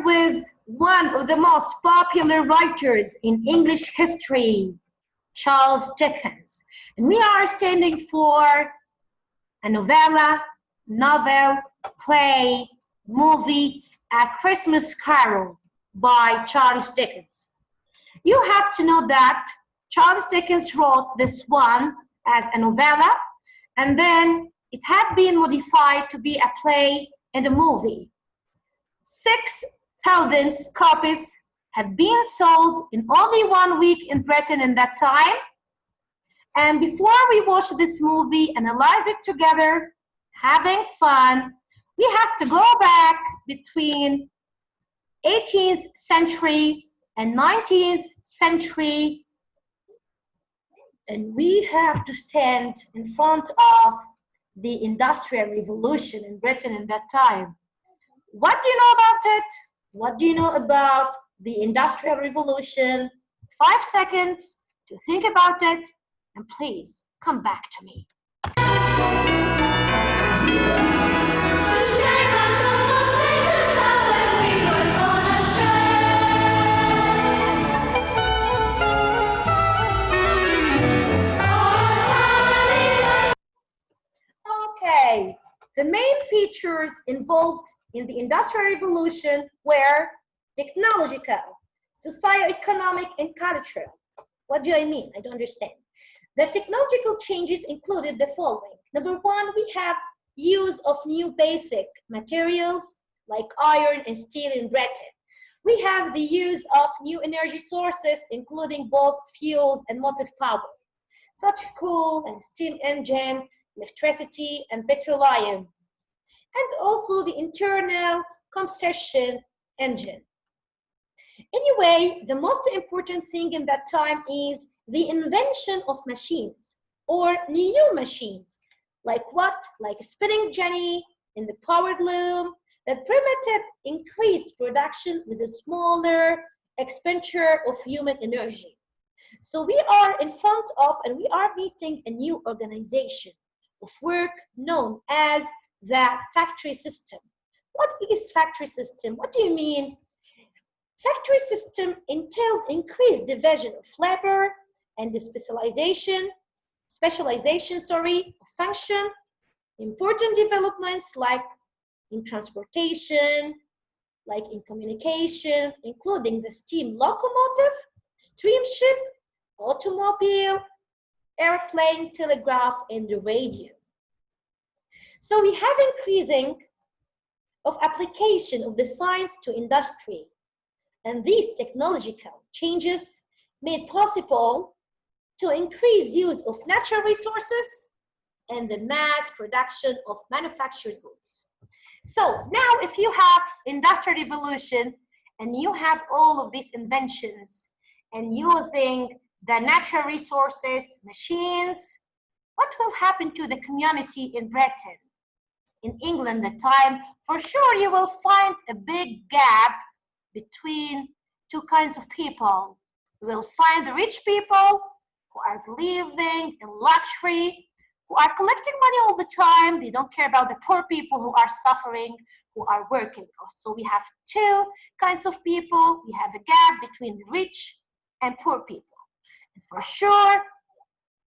with one of the most popular writers in English history, Charles Dickens. And we are standing for a novella, novel, play, movie, A Christmas Carol by Charles Dickens. You have to know that Charles Dickens wrote this one as a novella, and then it had been modified to be a play and a movie. 6,000 copies had been sold in only 1 week in Britain in that time. And before we watch this movie, analyze it together, having fun, we have to go back between 18th century and 19th century, and we have to stand in front of the Industrial Revolution in Britain in that time. What do you know about it? What do you know about the Industrial Revolution? 5 seconds to think about it, and please come back to me. Okay, the main features involved in the Industrial Revolution were technological, socio-economic, and cultural. What do I mean? I don't understand. The technological changes included the following. Number one, we have use of new basic materials like iron and steel in Britain. We have the use of new energy sources, including both fuels and motive power, such as coal and steam engine, electricity, and petroleum, and also the internal combustion engine. Anyway, the most important thing in that time is the invention of machines or new machines. Like what? Like a spinning jenny in the powered loom that permitted increased production with a smaller expenditure of human energy. So we are in front of, and we are meeting a new organization of work known as the factory system. What is factory system? What do you mean? Factory system entailed increased division of labor and the specialization of function, important developments like in transportation, like in communication, including the steam locomotive, steamship, automobile, airplane, telegraph, and the radio. So we have increasing of application of the science to industry, and these technological changes made possible to increase use of natural resources and the mass production of manufactured goods. So now if you have Industrial Revolution and you have all of these inventions and using the natural resources, machines, what will happen to the community in Britain? In England at the time, for sure you will find a big gap between two kinds of people. You will find the rich people who are living in luxury, who are collecting money all the time. They don't care about the poor people who are suffering, who are working. So we have two kinds of people. We have a gap between the rich and poor people. And for sure,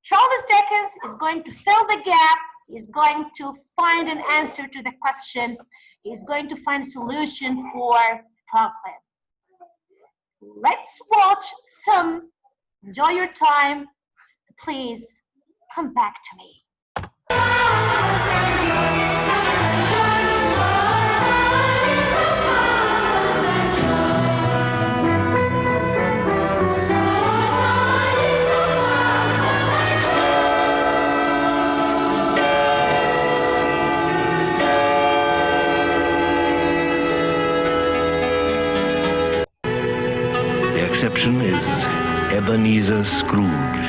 Charles Dickens is going to fill the gap. He's going to find an answer to the question. He's going to find a solution for the problem. Let's watch some. Enjoy your time. Please come back to me. The exception is Ebenezer Scrooge.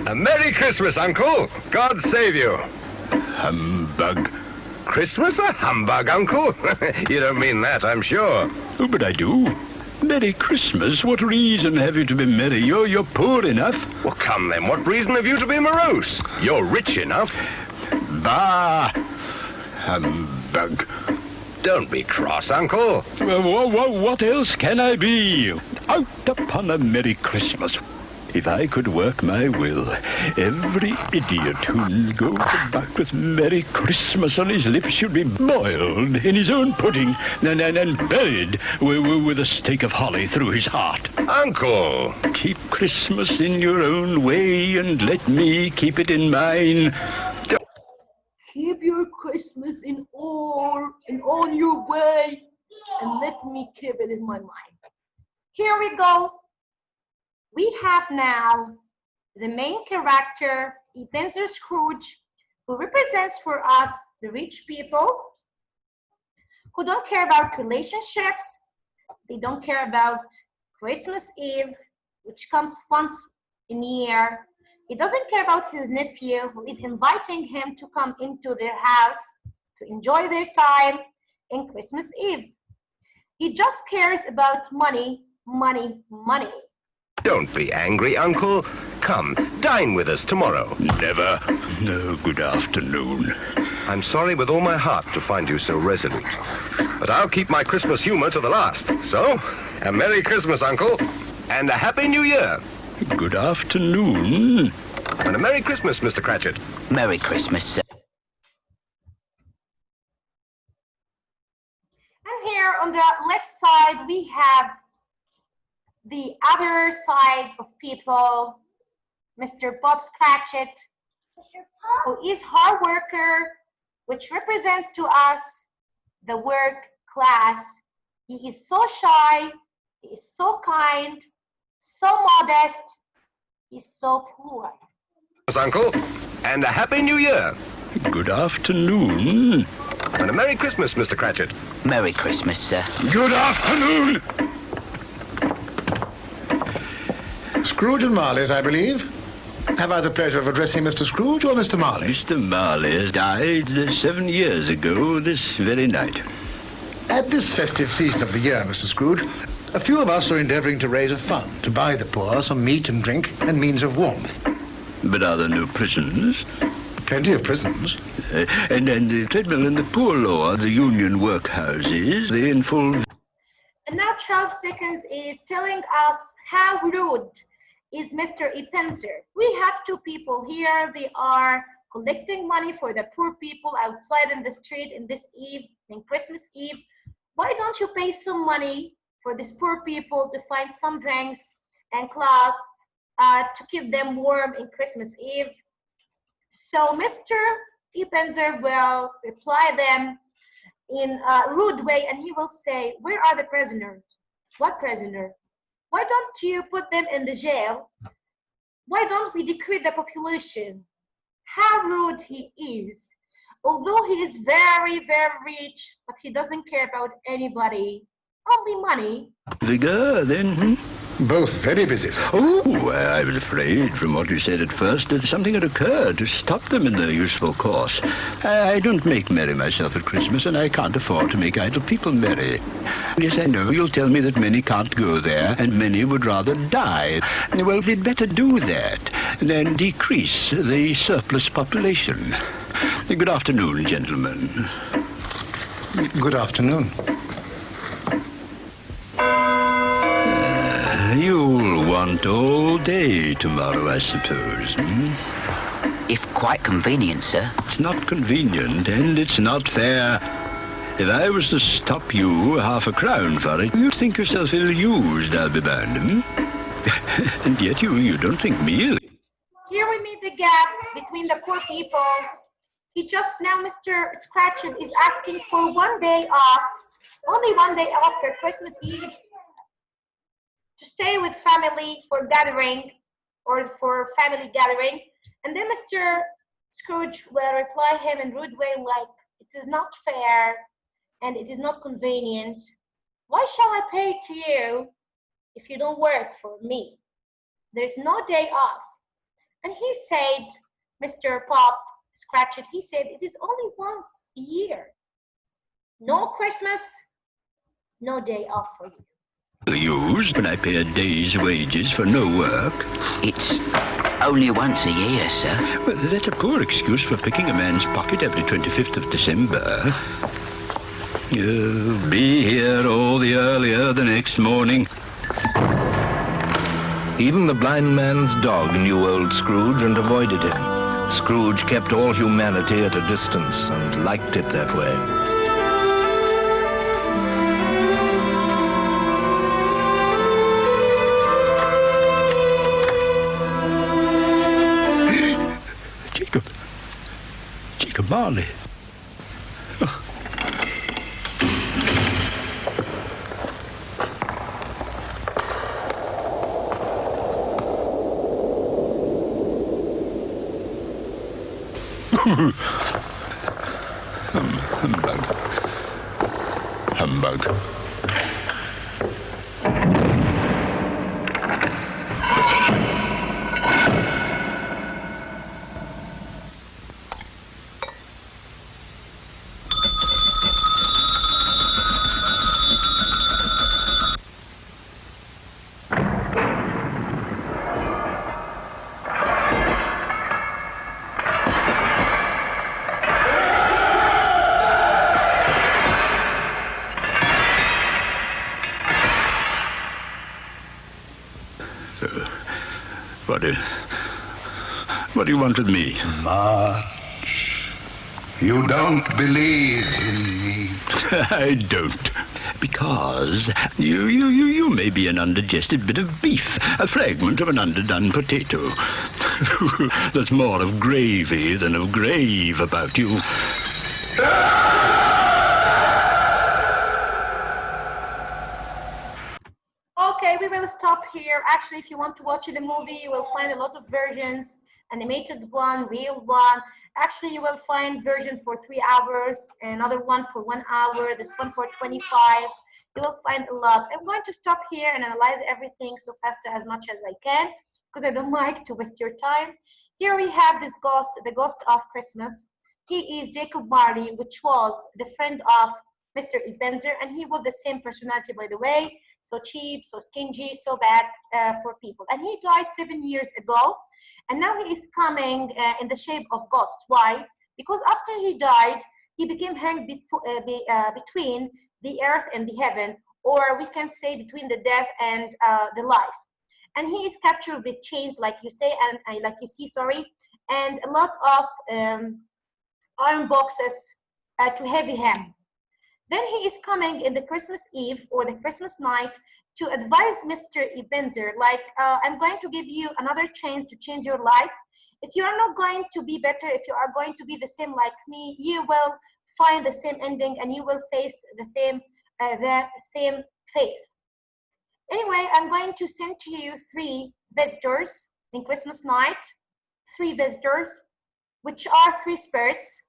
A Merry Christmas, Uncle. God save you. Humbug. Christmas? A humbug, Uncle? You don't mean that, I'm sure. Oh, but I do. Merry Christmas? What reason have you to be merry? You're poor enough. Well, come then, what reason have you to be morose? You're rich enough. Bah! Humbug. Don't be cross, Uncle. What else can I be? Out upon a Merry Christmas. If I could work my will, every idiot who goes about with Merry Christmas on his lips should be boiled in his own pudding and buried with a stake of holly through his heart. Uncle! Keep Christmas in your own way and let me keep it in mine. Keep your Christmas in on your way, and let me keep it in my mind. Here we go. We have now the main character, Ebenezer Scrooge, who represents for us the rich people who don't care about relationships. They don't care about Christmas Eve, which comes once in a year. He doesn't care about his nephew, who is inviting him to come into their house to enjoy their time in Christmas Eve. He just cares about money, money, money. Don't be angry, Uncle. Come, dine with us tomorrow. Never. No, good afternoon. I'm sorry with all my heart to find you so resolute. But I'll keep my Christmas humor to the last. So, a Merry Christmas, Uncle. And a Happy New Year. Good afternoon. And a Merry Christmas, Mr. Cratchit. Merry Christmas, sir. And here on the left side, we have the other side of people, Mr. Bob Cratchit, who is hard worker, which represents to us the work class. He is so shy, he is so kind, so modest, he's so poor. Uncle, and a Happy New Year. Good afternoon. And a Merry Christmas, Mr. Cratchit. Merry Christmas, sir. Good afternoon. Scrooge and Marley's, I believe. Have I the pleasure of addressing Mr. Scrooge or Mr. Marley? Mr. Marley has died 7 years ago this very night. At this festive season of the year, Mr. Scrooge, a few of us are endeavouring to raise a fund to buy the poor some meat and drink and means of warmth. But are there no prisons? Plenty of prisons. And the treadmill and the poor law, the union workhouses, they in full... And now Charles Dickens is telling us how rude is Mr. Ebenezer. We have two people here. They are collecting money for the poor people outside in the street in this Eve, in Christmas Eve. Why don't you pay some money for these poor people to find some drinks and cloth to keep them warm in Christmas Eve? So Mr. Ebenezer will reply them in a rude way, and he will say, where are the prisoners? What prisoner? Why don't you put them in the jail? Why don't we decrease the population? How rude he is. Although he is very, very rich, but he doesn't care about anybody. Only money. Vigor, then, Both very busy, sir. Oh, I was afraid from what you said at first that something had occurred to stop them in their useful course. I don't make merry myself at Christmas, and I can't afford to make idle people merry. Yes, I know you'll tell me that many can't go there, and many would rather die. Well, we'd better do that than decrease the surplus population. Good afternoon, gentlemen. Good afternoon. You'll want all day tomorrow, I suppose. If quite convenient, sir. It's not convenient, and it's not fair. If I was to stop you £0.50 for it, you'd think yourself ill-used, I'll be bound. And yet you don't think me ill. Here we meet the gap between the poor people. He just now, Mr. Scratchit, is asking for 1 day off, only 1 day off for Christmas Eve, to stay with family for gathering or for family gathering. And then Mr. Scrooge will reply him in rude way like, it is not fair and it is not convenient. Why shall I pay to you if you don't work for me? There's no day off. And he said, Mr. Pop, scratched. He said, it is only once a year. No Christmas, no day off for you. Used when I pay a day's wages for no work. It's only once a year, sir. Well, that's a poor excuse for picking a man's pocket every 25th of December. You'll be here all the earlier the next morning. Even the blind man's dog knew old Scrooge and avoided him. Scrooge kept all humanity at a distance and liked it that way. Jacob Marley. Humbug. Humbug. What do you want with me? March, you don't believe in me. I don't. Because you may be an undigested bit of beef, a fragment of an underdone potato. There's more of gravy than of grave about you. Okay, we will stop here. Actually, if you want to watch the movie, you will find a lot of versions. Animated one, real one. Actually, you will find version for 3 hours, another one for 1 hour, this one for 25. You will find a lot. I'm going to stop here and analyze everything so fast as much as I can, because I don't like to waste your time. Here we have this ghost, the ghost of Christmas. He is Jacob Marley, which was the friend of Mr. Ebenezer, and he was the same personality, by the way, so cheap, so stingy, so bad for people. And he died 7 years ago, and now he is coming in the shape of ghost. Why? Because after he died, he became hanged between the earth and the heaven, or we can say between the death and the life. And he is captured with chains, like you say, and like you see, sorry, and a lot of iron boxes to heavy him. Then he is coming in the Christmas Eve or the Christmas night to advise Mr. Ebenezer, like, I'm going to give you another chance to change your life. If you are not going to be better, if you are going to be the same like me, you will find the same ending and you will face the same fate. Anyway, I'm going to send to you 3 visitors in Christmas night, 3 visitors, which are 3 spirits: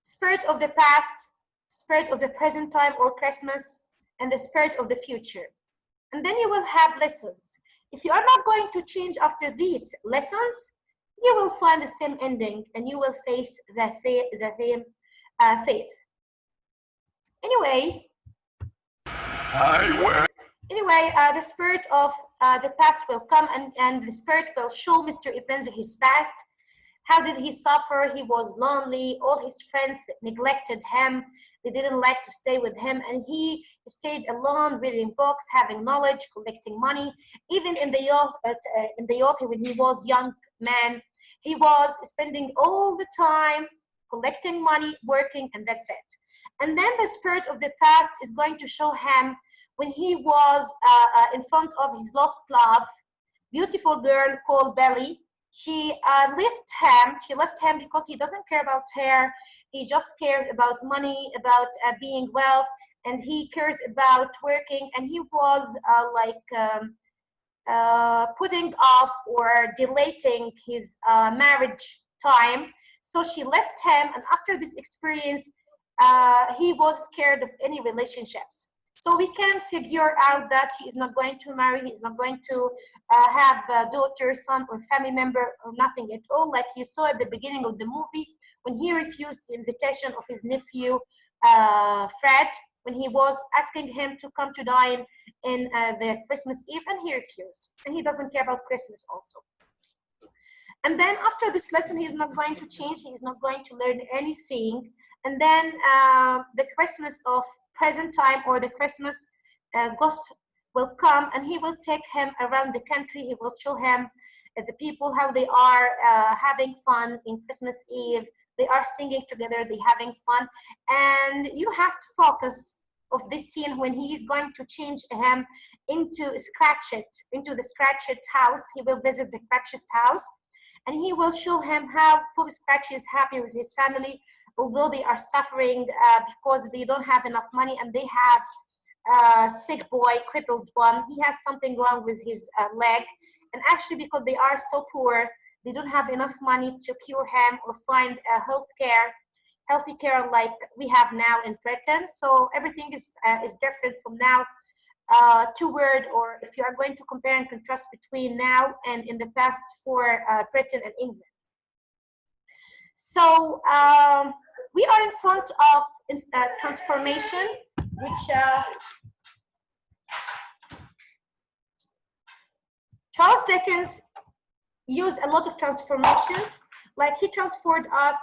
spirit of the past, spirit of the present time or Christmas, and the spirit of the future. And then you will have lessons. If you are not going to change after these lessons, you will find the same ending and you will face the same fate. Anyway, the spirit of the past will come and the spirit will show Mr. Ebenezer his past. How did he suffer? He was lonely. All his friends neglected him. They didn't like to stay with him. And he stayed alone, reading books, having knowledge, collecting money. Even in the youth, when he was young man, he was spending all the time collecting money, working, and that's it. And then the spirit of the past is going to show him when he was in front of his lost love, beautiful girl called Belly. She left him because he doesn't care about her. He just cares about money, about being wealth, and he cares about working. And he was putting off or delaying his marriage time. So she left him, and after this experience, he was scared of any relationships. So we can figure out that he is not going to marry, he is not going to have a daughter, son, or family member, or nothing at all, like you saw at the beginning of the movie, when he refused the invitation of his nephew Fred, when he was asking him to come to dine in the Christmas Eve, and he refused. And he doesn't care about Christmas also. And then after this lesson, he's not going to change. He's not going to learn anything. And then the Christmas of present time, or the Christmas ghost, will come, and he will take him around the country. He will show him the people how they are having fun in Christmas Eve. They are singing together, they having fun. And you have to focus of this scene when he is going to change him into the Scratchet house. He will visit the Scratchet house, and he will show him how Pope Scratchy is happy with his family, although they are suffering because they don't have enough money, and they have a sick boy, crippled one. He has something wrong with his leg, and actually because they are so poor, they don't have enough money to cure him or find healthy care like we have now in Britain. So everything is different from now toward, or if you are going to compare and contrast between now and in the past for Britain and England. So we are in front of transformation, which Charles Dickens used a lot of transformations. Like he transformed us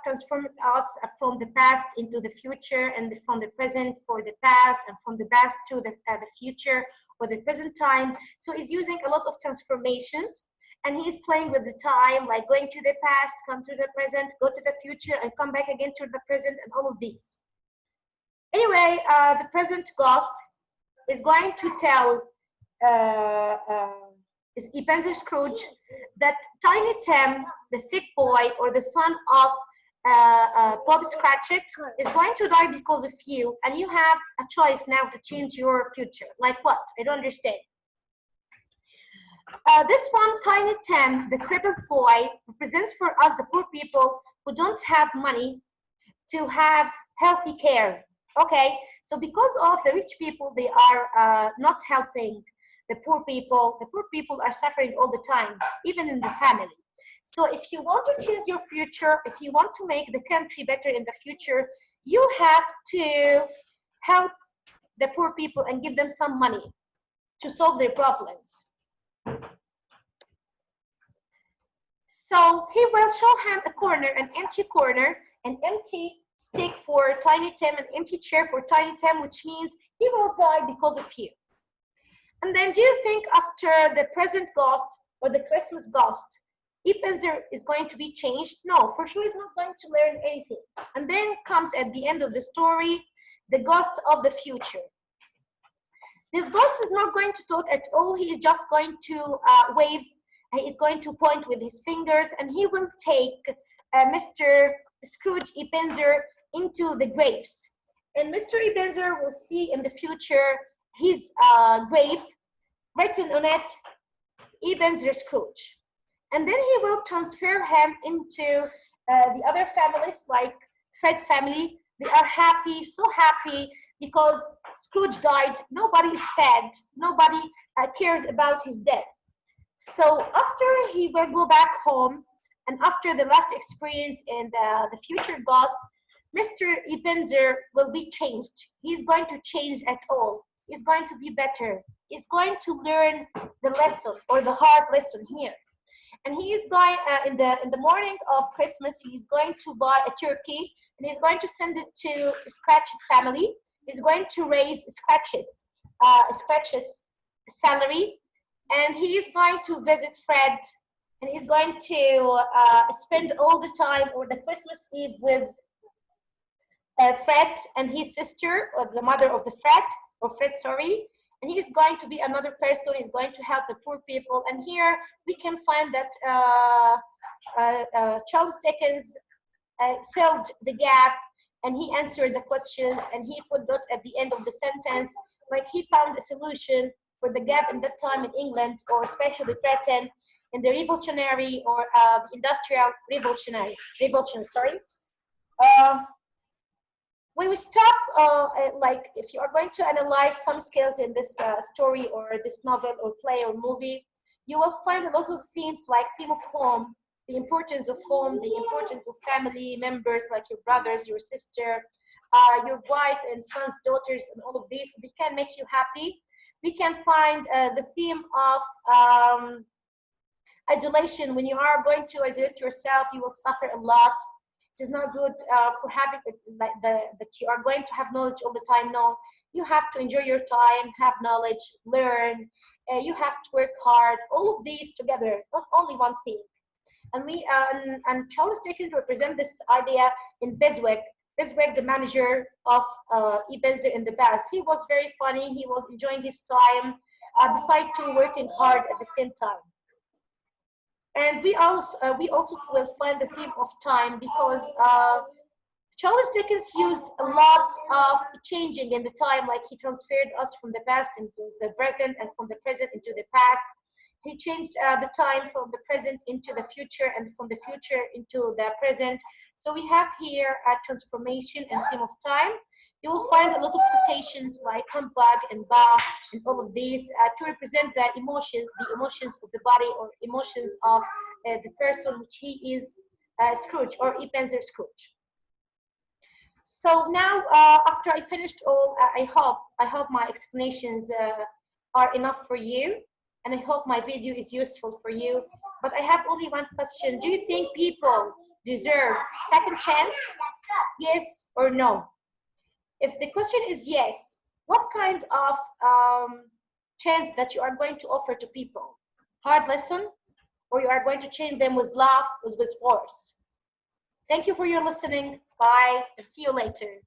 from the past into the future, and from the present for the past, and from the past to the future or the present time. So he's using a lot of transformations, and he's playing with the time, like going to the past, come to the present, go to the future, and come back again to the present, and all of these. Anyway, the present ghost is going to tell is Ebenezer Scrooge that Tiny Tim, the sick boy or the son of Bob Cratchit, is going to die because of you, and you have a choice now to change your future. Like what? I don't understand. This one, Tiny Tim, the crippled boy, represents for us the poor people who don't have money to have healthy care. Okay, so because of the rich people, they are not helping the poor people. The poor people are suffering all the time, even in the family. So if you want to change your future, if you want to make the country better in the future, you have to help the poor people and give them some money to solve their problems. So he will show him a corner, an empty corner, an empty stick for Tiny Tim, an empty chair for Tiny Tim, which means he will die because of you. And then do you think after the present ghost or the Christmas ghost, Ebenezer is going to be changed? No, for sure he's not going to learn anything. And then comes at the end of the story, the ghost of the future. This ghost is not going to talk at all. He is just going to wave. He's going to point with his fingers, and he will take Mr. Scrooge Ebenezer into the graves. And Mr. Ebenezer will see in the future his grave, written on it, Ebenezer Scrooge. And then he will transfer him into the other families, like Fred's family. They are happy, so happy, because Scrooge died. Nobody is sad. Nobody cares about his death. So after he will go back home, and after the last experience in the future ghost, Mr. Ebenezer will be changed. He's going to change at all. He's going to be better. He's going to learn the lesson, or the hard lesson here. And he is going, in the morning of Christmas, he's going to buy a turkey, and he's going to send it to Scratchet family. He's going to raise Scratch's salary, and he is going to visit Fred, and he's going to spend all the time, or the Christmas Eve, with Fred and his sister, or the mother of the Fred, sorry. And he's going to be another person. He's going to help the poor people. And here we can find that Charles Dickens filled the gap, and he answered the questions, and he put that at the end of the sentence, like he found a solution for the gap in that time in England, or especially Britain, in the revolutionary, or the industrial revolution, sorry. When we stop, like if you are going to analyze some skills in this story, or this novel, or play, or movie, you will find a lot of themes, like theme of home, the importance of home, the importance of family members like your brothers, your sister, your wife and sons, daughters, and all of these. They can make you happy. We can find the theme of isolation. When you are going to isolate yourself, you will suffer a lot. It is not good for having that you are going to have knowledge all the time. No, you have to enjoy your time, have knowledge, learn. You have to work hard. All of these together, not only one thing. And Charles Dickens represent this idea in Beswick. Beswick, the manager of Ebenezer in the past, he was very funny. He was enjoying his time, besides to working hard at the same time. And we also will find the theme of time because Charles Dickens used a lot of changing in the time, like he transferred us from the past into the present and from the present into the past. He changed the time from the present into the future and from the future into the present. So we have here a transformation and theme of time. You will find a lot of quotations like humbug and bah and all of these to represent the emotions of the body or emotions of the person, which he is Scrooge or Ebenezer Scrooge. So now, after I finished all, I hope my explanations are enough for you, and I hope my video is useful for you. But I have only one question: do you think people deserve second chance? Yes or no? If the question is yes, what kind of chance that you are going to offer to people? Hard lesson, or you are going to change them with love, with force? Thank you for your listening. Bye, and see you later.